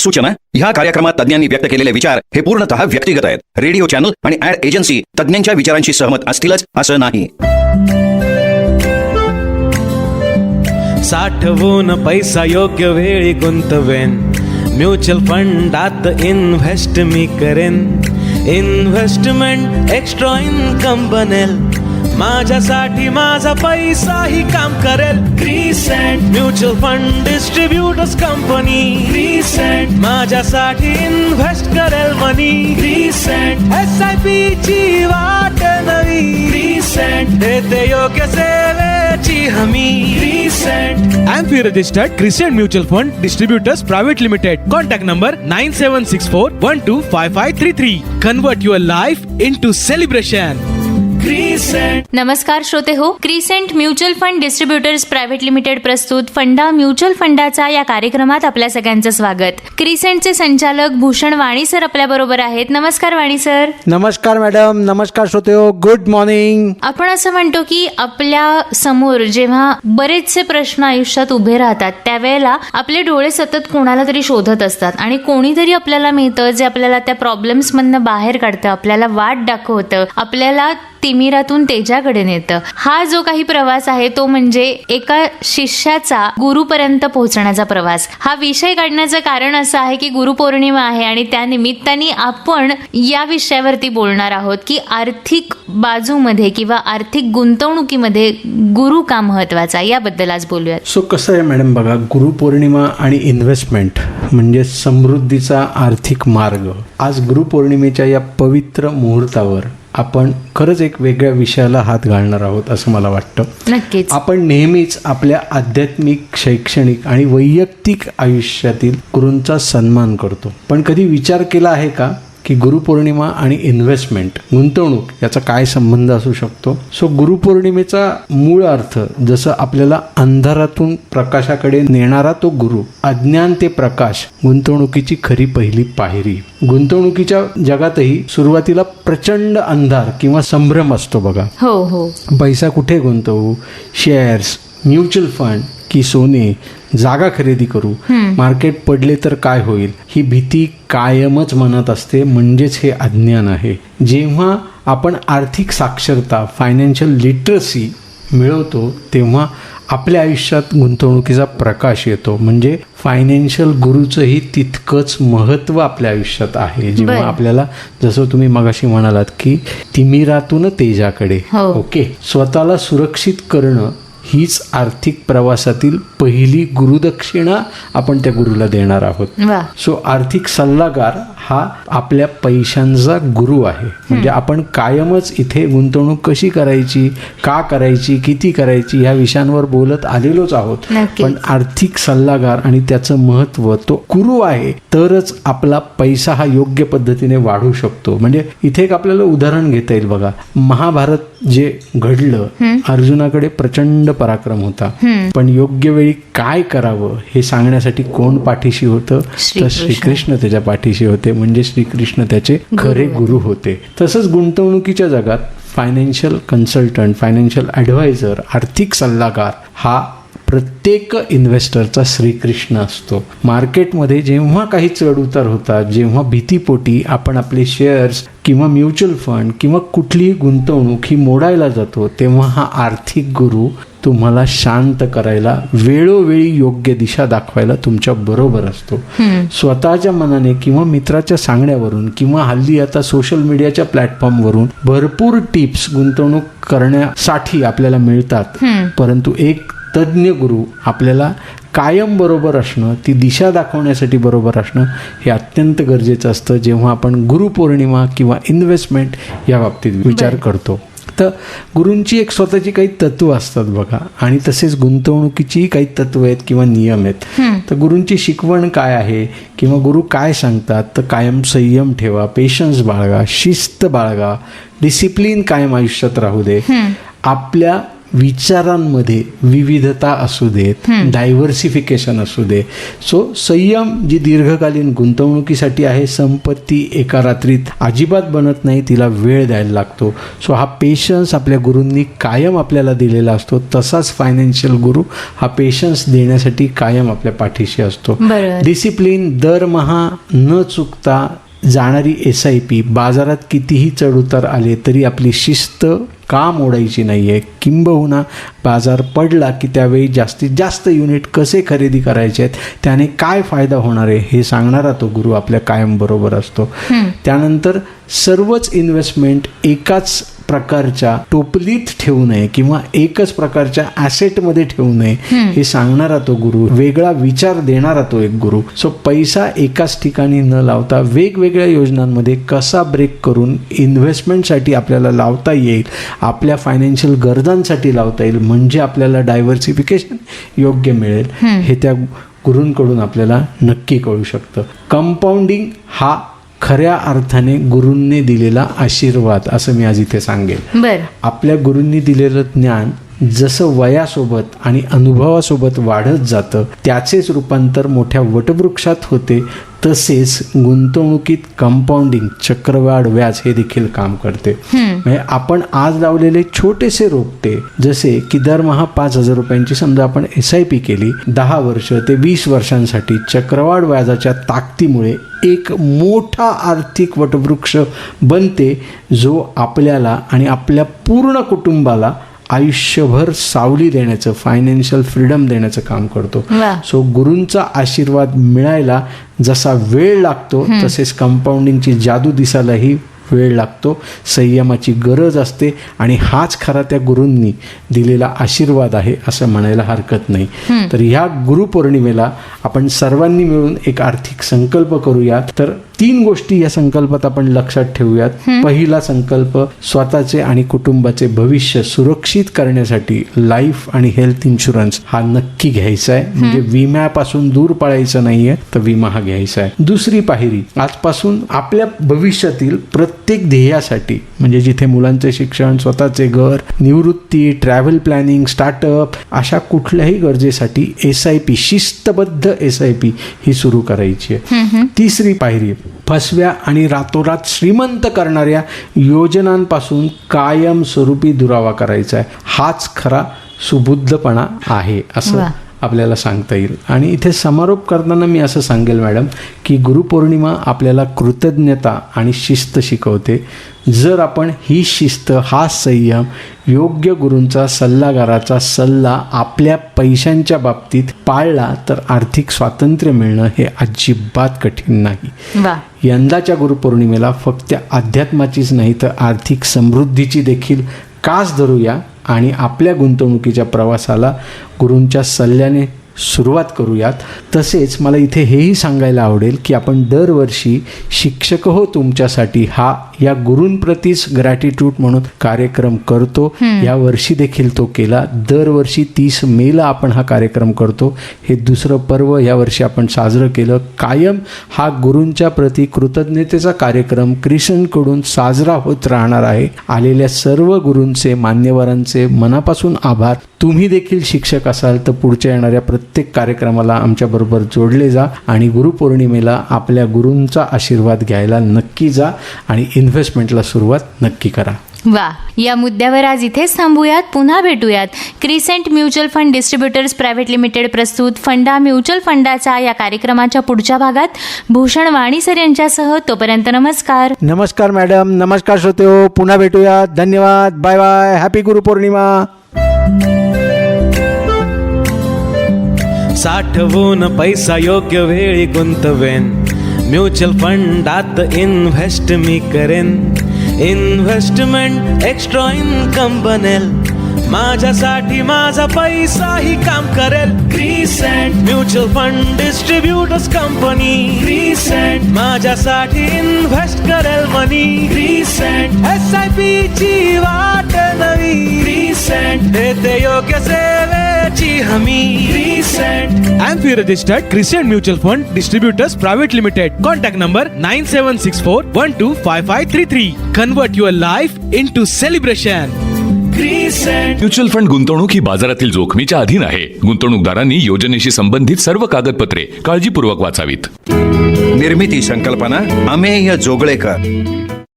सूचना, ह्या कार्यक्रमात तज्ञांनी व्यक्त केलेले विचार हे पूर्णतः व्यक्तिगत आहेत. रेडिओ चॅनल आणि ऍड एजन्सी तज्ञांच्या विचारांशी सहमत असतीलच असं नाही. साठवून पैसा योग्य वेळी गुंतवेन, म्युच्युअल फंडात इन्व्हेस्ट मी करेन. इन्व्हेस्टमेंट एक्स्ट्रा इन्कम बनेल, माझ्यासाठी माझा पैसाही काम करेल. Crescent mutual fund distributors company, crescent माझ्यासाठी इन्व्हेस्ट करेल मनी. क्रिसेंट SIP ची वाट नवी, क्रिसेंट देते योग्य सेवेची हमी. Crescent AMFI registered Crescent Mutual Fund Distributors Private Limited. Contact number 9764125533. Convert your life into celebration. नमस्कार श्रोते हो, crescent mutual fund distributors private limited प्रस्तुत फंडा म्युच्युअल फंडाचा या कार्यक्रमात आपल्या सगळ्यांचं स्वागत. क्रिसेंटचे संचालक भूषण वाणी सर आपल्या बरोबर आहेत. नमस्कार वाणी सर. नमस्कार मॅडम. नमस्कार श्रोते हो, गुड मॉर्निंग. आपण असं म्हणतो की आपल्या समोर जेव्हा बरेचसे प्रश्न आयुष्यात उभे राहतात त्यावेळेला आपले डोळे सतत कोणाला तरी शोधत असतात आणि कोणीतरी आपल्याला मिळतं जे आपल्याला त्या प्रॉब्लेम्स मधनं बाहेर काढतं, आपल्याला वाट दाखवतं, आपल्याला तिमिरातून तेजाकडे नेतं. हा जो काही प्रवास आहे तो म्हणजे एका शिष्याचा गुरुपर्यंत पोहोचण्याचा प्रवास. हा विषय काढण्याचं कारण असं आहे की गुरुपौर्णिमा आहे आणि त्या निमित्ताने आपण या विषयावरती बोलणार आहोत की आर्थिक बाजूमध्ये किंवा आर्थिक गुंतवणुकीमध्ये गुरु का महत्वाचा, याबद्दल आज बोलूयात. सो कसं आहे मॅडम, बघा, गुरुपौर्णिमा आणि इन्व्हेस्टमेंट म्हणजे समृद्धीचा आर्थिक मार्ग. आज गुरुपौर्णिमेच्या या पवित्र मुहूर्तावर आपण खरंच एक वेगळ्या विषयाला हात घालणार आहोत असं मला वाटतं. नक्कीच. आपण नेहमीच आपल्या आध्यात्मिक, शैक्षणिक आणि वैयक्तिक आयुष्यातील गुरूंचा सन्मान करतो, पण कधी विचार केला आहे का की गुरुपौर्णिमा आणि इन्व्हेस्टमेंट, गुंतवणूक याचा काय संबंध असू शकतो? सो गुरुपौर्णिमेचा मूळ अर्थ, जसं आपल्याला अंधारातून प्रकाशाकडे नेणारा तो गुरु, अज्ञान ते प्रकाश, गुंतवणुकीची खरी पहिली पायरी. गुंतवणुकीच्या जगातही सुरुवातीला प्रचंड अंधार किंवा संभ्रम असतो बघा. हो हो. पैसा कुठे गुंतवू, शेअर्स, म्युच्युअल फंड की सोने, जागा खरेदी करू, मार्केट पडले तर काय होईल, ही भीती कायमच मनात असते. म्हणजेच हे अज्ञान आहे. जेव्हा आपण आर्थिक साक्षरता, फायनान्शियल लिटरसी मिळवतो तेव्हा आपल्या आयुष्यात गुंतवणुकीचा प्रकाश येतो. म्हणजे फायनान्शियल गुरुचंही तितकंच महत्त्व आपल्या आयुष्यात आहे. जेव्हा आपल्याला, जसं तुम्ही मगाशी म्हणालात की तिमिरातून तेजाकडे, ओके, स्वतःला सुरक्षित करणं हीच आर्थिक प्रवासातील पहिली गुरुदक्षिणा आपण त्या गुरुला देणार आहोत. सो आर्थिक सल्लागार हा आपल्या पैशांचा गुरु आहे. म्हणजे आपण कायमच इथे गुंतवणूक कशी करायची, का करायची, किती करायची या विषयांवर बोलत आलेलोच आहोत. पण आर्थिक सल्लागार आणि त्याचं महत्त्व तो गुरु आहे, तरच आपला पैसा हा योग्य पद्धतीने वाढू शकतो. म्हणजे इथे एक आपल्याला उदाहरण घेता येईल बघा. महाभारत जे घडलं, अर्जुनाकडे प्रचंड पराक्रम होता, पण योग्य वेळी काय करावं हे सांगण्यासाठी कोण पाठीशी होतं? तर श्रीकृष्ण त्याच्या पाठीशी होते. म्हणजे श्रीकृष्ण त्याचे खरे गुरु होते. तसंच गुंतवणुकीच्या जगात फायनान्शियल कन्सल्टंट, फायनान्शियल ॲडवायझर, आर्थिक सल्लागार हा प्रत्येक इन्व्हेस्टरचा श्रीकृष्ण असतो. मार्केटमध्ये जेव्हा काही चढ उतार होतात, जेव्हा भीतीपोटी आपण आपले शेअर्स किंवा म्युच्युअल फंड किंवा कुठलीही गुंतवणूक ही मोडायला जातो, तेव्हा हा आर्थिक गुरु तुम्हाला शांत करायला, वेळोवेळी योग्य दिशा दाखवायला तुमच्या बरोबर असतो. स्वतःच्या मनाने किंवा मित्राच्या सांगण्यावरून किंवा हल्ली आता सोशल मीडियाच्या प्लॅटफॉर्मवरून भरपूर टिप्स गुंतवणूक करण्यासाठी आपल्याला मिळतात, परंतु एक तज्ज्ञ गुरु आपल्याला कायम बरोबर असणं, ती दिशा दाखवण्यासाठी बरोबर असणं हे अत्यंत गरजेचं असतं जेव्हा आपण गुरुपौर्णिमा किंवा इन्व्हेस्टमेंट या बाबतीत विचार करतो. तर गुरूंची एक स्वतःची काही तत्व असतात बघा, आणि तसेच गुंतवणुकीची काही तत्व आहेत किंवा नियम आहेत. तर गुरूंची शिकवण काय आहे किंवा गुरु काय सांगतात? तर कायम संयम ठेवा, पेशन्स बाळगा, शिस्त बाळगा, डिसिप्लिन कायम आयुष्यात राहू दे, आपल्या विचारांमध्ये विविधता असू देत, डायव्हर्सिफिकेशन असू दे. सो संयम जी दीर्घकालीन गुंतवणुकीसाठी आहे, संपत्ती एका रात्रीत अजिबात बनत नाही, तिला वेळ द्यायला लागतो. सो हा पेशन्स आपल्या गुरूंनी कायम आपल्याला दिलेला असतो. तसाच फायनान्शियल गुरु हा पेशन्स देण्यासाठी कायम आपल्या पाठीशी असतो. बरोबर. डिसिप्लिन, दरमहा न चुकता जाणारी SIP, बाजारात कितीही चढउतार आले तरी आपली शिस्त का मोडायची नाही आहे. किंबहुना बाजार पडला की त्यावेळी जास्तीत जास्त युनिट कसे खरेदी करायचे आहेत, त्याने काय फायदा होणार आहे हे सांगणारा तो गुरु आपल्या कायम बरोबर असतो. त्यानंतर सर्वच इन्व्हेस्टमेंट एकाच प्रकारच्या टोपलीत ठेवू नये किंवा एकच प्रकारच्या ॲसेटमध्ये ठेवू नये हे सांगणारा तो गुरु, वेगळा विचार देणारा तो एक गुरु. सो पैसा एकाच ठिकाणी न लावता वेगवेगळ्या योजनांमध्ये कसा ब्रेक करून इन्व्हेस्टमेंटसाठी आपल्याला लावता येईल, आपल्या फायनान्शियल गरजांसाठी लावता येईल, म्हणजे आपल्याला डायव्हर्सिफिकेशन योग्य मिळेल, हे त्या गुरूंकडून आपल्याला नक्की कळू शकतं. कंपाऊंडिंग हा खऱ्या अर्थाने गुरूंनी दिलेला आशीर्वाद असं मी आज इथे सांगेन. बरं. आपल्या गुरूंनी दिलेलं ज्ञान जसं वयासोबत आणि अनुभवासोबत वाढत जातं, त्याचेच रूपांतर मोठ्या वटवृक्षात होते. तसेच गुंतवणुकीत कंपाऊंडिंग, चक्रवाढ व्याज हे देखील काम करते. म्हणजे आपण आज लावलेले छोटेसे रोपटे, जसे की दरमहा 5,000 रुपयांची समजा आपण SIP केली 10 वर्ष ते 20 वर्षांसाठी, चक्रवाढ व्याजाच्या ताकदीमुळे एक मोठा आर्थिक वटवृक्ष बनते, जो आपल्याला आणि आपल्या पूर्ण कुटुंबाला आयुष्यभर सावली देण्याचं, फायनान्शियल फ्रीडम देण्याचं काम करतो. सो गुरूंचा आशीर्वाद मिळायला जसा वेळ लागतो, तसेच कंपाऊंडिंगची जादू दिसायलाही वेळ लागतो. संयमाची गरज असते आणि हाच खरा त्या गुरूंनी दिलेला आशीर्वाद आहे असं म्हणायला हरकत नाही. तर ह्या गुरुपौर्णिमेला आपण सर्वांनी मिळून एक आर्थिक संकल्प करूयात. तर 3 गोष्टी या संकल्पात आपण लक्षात ठेवूयात. पहिला संकल्प, स्वतःचे आणि कुटुंबाचे भविष्य सुरक्षित करण्यासाठी लाईफ आणि हेल्थ इन्शुरन्स हा नक्की घ्यायचा आहे. म्हणजे विम्यापासून दूर पळायचं नाहीये, तर विमा हा घ्यायचा आहे. दुसरी पायरी, आजपासून आपल्या भविष्यातील प्रत्येक ध्येयासाठी, म्हणजे जिथे मुलांचे शिक्षण, स्वतःचे घर, निवृत्ती, ट्रॅव्हल प्लॅनिंग, स्टार्टअप, अशा कुठल्याही गरजेसाठी SIP, शिस्तबद्ध SIP ही सुरू करायची आहे. तिसरी पायरी, फसव्या आणि रातोरात श्रीमंत करणाऱ्या योजनांपासून कायमस्वरूपी दुरावा करायचा आहे. हाच खरा सुबुद्धपणा आहे असं आपल्याला सांगता येईल. आणि इथे समारोप करताना मी असं सांगेल मॅडम, की गुरुपौर्णिमा आपल्याला कृतज्ञता आणि शिस्त शिकवते. जर आपण ही शिस्त, हा संयम, योग्य गुरूंचा, सल्लागाराचा सल्ला आपल्या पैशांच्या बाबतीत पाळला तर आर्थिक स्वातंत्र्य मिळणं हे अजिबात कठीण नाही. यंदाच्या गुरुपौर्णिमेला फक्त अध्यात्माचीच नाही तर आर्थिक समृद्धीची देखील कास धरूया आणि आपल्या गुंतवणुकीच्या प्रवासाला गुरूंच्या सल्ल्याने सुरुवात करूयात. तसेच मला इथे हेही सांगायला आवडेल की आपण दरवर्षी शिक्षक हो तुमच्यासाठी हा या गुरूंप्रतीच ग्रॅटिट्यूड म्हणून कार्यक्रम करतो. या वर्षी देखील तो केला. दरवर्षी 30 मेला आपण हा कार्यक्रम करतो. हे दुसरं पर्व यावर्षी आपण साजरं केलं. कायम हा गुरूंच्या प्रती कृतज्ञतेचा कार्यक्रम क्रिशनकडून साजरा होत राहणार आहे. आलेल्या सर्व गुरूंचे, मान्यवरांचे मनापासून आभार. तुम्ही देखील शिक्षक असाल तर पुढच्या येणाऱ्या प्रत्येक कार्यक्रमाला आमच्याबरोबर जोडले जा आणि गुरुपौर्णिमेला आपल्या गुरूंचा आशीर्वाद घ्यायला नक्की जा आणि इन्व्हेस्टमेंटला सुरुवात नक्की करा. वा, या मुद्द्यावर आज इथेच थांबूयात. पुन्हा भेटूयात. Crescent mutual fund distributors private limited प्रस्तुत फंडा म्युच्युअल फंडाचा या कार्यक्रमाच्या पुढच्या भागात भूषण वाणी सर यांच्यासह. तोपर्यंत नमस्कार. नमस्कार मॅडम, नमस्कार श्रोतेहो, पुन्हा भेटूयात. धन्यवाद, बाय बाय, हॅपी गुरुपौर्णिमा. साठवून पैसा योग्य वेळी गुंतवेन, म्युच्युअल फंडात इन्व्हेस्ट मी करेन. इन्व्हेस्टमेंट एक्स्ट्रा इन्कम बनेल, माझ्यासाठी माझा पैसाही काम करेल. Crescent mutual fund distributors company, crescent माझ्यासाठी इन्व्हेस्ट करेल मनी. क्रिसेंट SIP ची वाट नवी, क्रिसेंट देते योग्य सेवेची हमी. Crescent AMFI registered Crescent Mutual Fund Distributors Private Limited. Contact number 9764125533. Convert your life into celebration. Mutual fund गुंतवणूक ही बाजारातील जोखमीच्या अधीन आहे. गुंतवणूकदारांनी योजनेशी संबंधित सर्व कागदपत्रे काळजीपूर्वक वाचावीत. निर्मिती संकल्पना अमेय जोगळेकर.